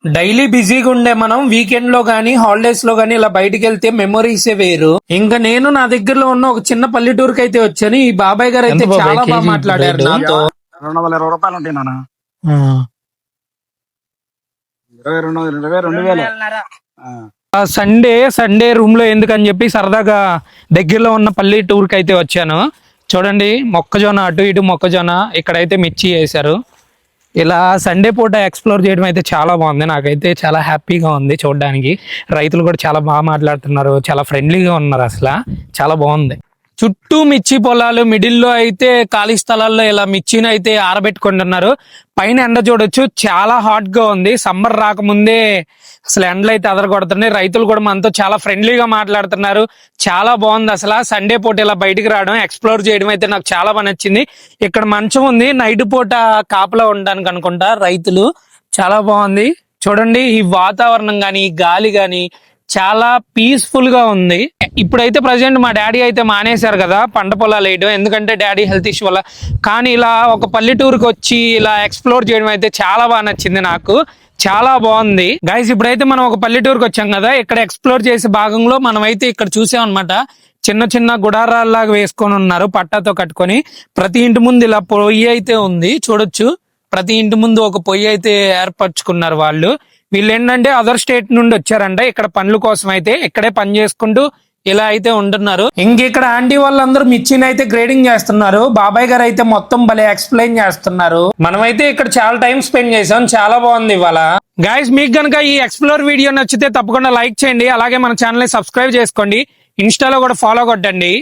Daily బిజీగా ఉండే మనం వీకెండ్ లో గానీ హాలిడేస్ లో గానీ ఇలా బయటికి వెళ్తే మెమొరీసే వేరు. ఇంకా నేను నా దగ్గరలో ఉన్న ఒక చిన్న పల్లెటూరుకి అయితే వచ్చాను. ఈ బాబాయ్ గారు అయితే ఎంత బాబాయ్ చాలా బాగా కేజీ మాట్లాడారు రేటు? నాతో. 220 రూపాయలు ఉంటాయి నాన్న. ఆ, 22,000. సండే సండే రూమ్ లో ఎందుకని చెప్పి సరదాగా దగ్గరలో ఉన్న పల్లెటూరుకి అయితే వచ్చాను. చూడండి, మొక్కజొన్న అటు ఇటు మొక్కజొన్న, ఇక్కడైతే మిర్చి వేశారు. ఇలా సండే పూట ఎక్స్ప్లోర్ చేయడం అయితే చాలా బాగుంది. నాకైతే చాలా హ్యాపీగా ఉంది చూడడానికి. రైతులు కూడా చాలా బాగా మాట్లాడుతున్నారు, చాలా ఫ్రెండ్లీగా ఉన్నారు. అసలు చాలా బాగుంది. చుట్టూ మిర్చి పొలాలు, మిడిల్లో అయితే ఖాళీ స్థలాల్లో ఇలా మిర్చిని అయితే ఆరబెట్టుకుంటున్నారు. పైన ఎండ చూడొచ్చు, చాలా హాట్ గా ఉంది. సమ్మర్ రాకముందే అసలు ఎండలు అయితే అదరగొడుతున్నాయి. రైతులు కూడా మనతో చాలా ఫ్రెండ్లీగా మాట్లాడుతున్నారు. చాలా బాగుంది. అసలు సండే పూట ఇలా బయటికి రావడం, ఎక్స్ప్లోర్ చేయడం అయితే నాకు చాలా బాగా నచ్చింది. ఇక్కడ మంచం ఉంది, నైట్ పూట కాపలా ఉండడానికి అనుకుంటా రైతులు. చాలా బాగుంది. చూడండి, ఈ వాతావరణం గాని, ఈ గాలి గాని చాలా పీస్ఫుల్ గా ఉంది. ఇప్పుడైతే ప్రజెంట్ మా డాడీ అయితే మానేశారు కదా పంట పొలాలు వేయడం, ఎందుకంటే డాడీ హెల్త్ ఇష్యూ వల్ల. కానీ ఇలా ఒక పల్లెటూరుకి వచ్చి ఇలా ఎక్స్ప్లోర్ చేయడం అయితే చాలా బాగా నచ్చింది నాకు. చాలా బాగుంది గైస్. ఇప్పుడైతే మనం ఒక పల్లెటూరుకి వచ్చాం కదా, ఇక్కడ ఎక్స్ప్లోర్ చేసే భాగంలో మనం అయితే ఇక్కడ చూసాం అనమాట. చిన్న చిన్న గుడారాల్లాగా వేసుకొని ఉన్నారు, పట్టాతో కట్టుకొని. ప్రతి ఇంటి ముందు ఇలా పొయ్యి అయితే ఉంది, చూడొచ్చు. ప్రతి ఇంటి ముందు ఒక పొయ్యి అయితే ఏర్పరచుకున్నారు వాళ్ళు. వీళ్ళు ఏంటంటే అదర్ స్టేట్ నుండి వచ్చారంట ఇక్కడ పనుల కోసం. అయితే ఇక్కడే పని చేసుకుంటూ ఇలా అయితే ఉంటున్నారు. ఇంకిక్కడ ఆంటీ వాళ్ళందరూ మిర్చిని అయితే గ్రేడింగ్ చేస్తున్నారు. బాబాయ్ గారు అయితే మొత్తం భలే ఎక్స్ప్లెయిన్ చేస్తున్నారు. మనమైతే ఇక్కడ చాలా టైం స్పెండ్ చేసాం, చాలా బాగుంది ఇవాళ. గైస్, మీకు గనుక ఈ ఎక్స్ప్లోర్ వీడియో నచ్చితే తప్పకుండా లైక్ చేయండి. అలాగే మన ఛానల్ ని సబ్స్క్రైబ్ చేసుకోండి. ఇన్స్టాలో కూడా ఫాలో కొట్టండి.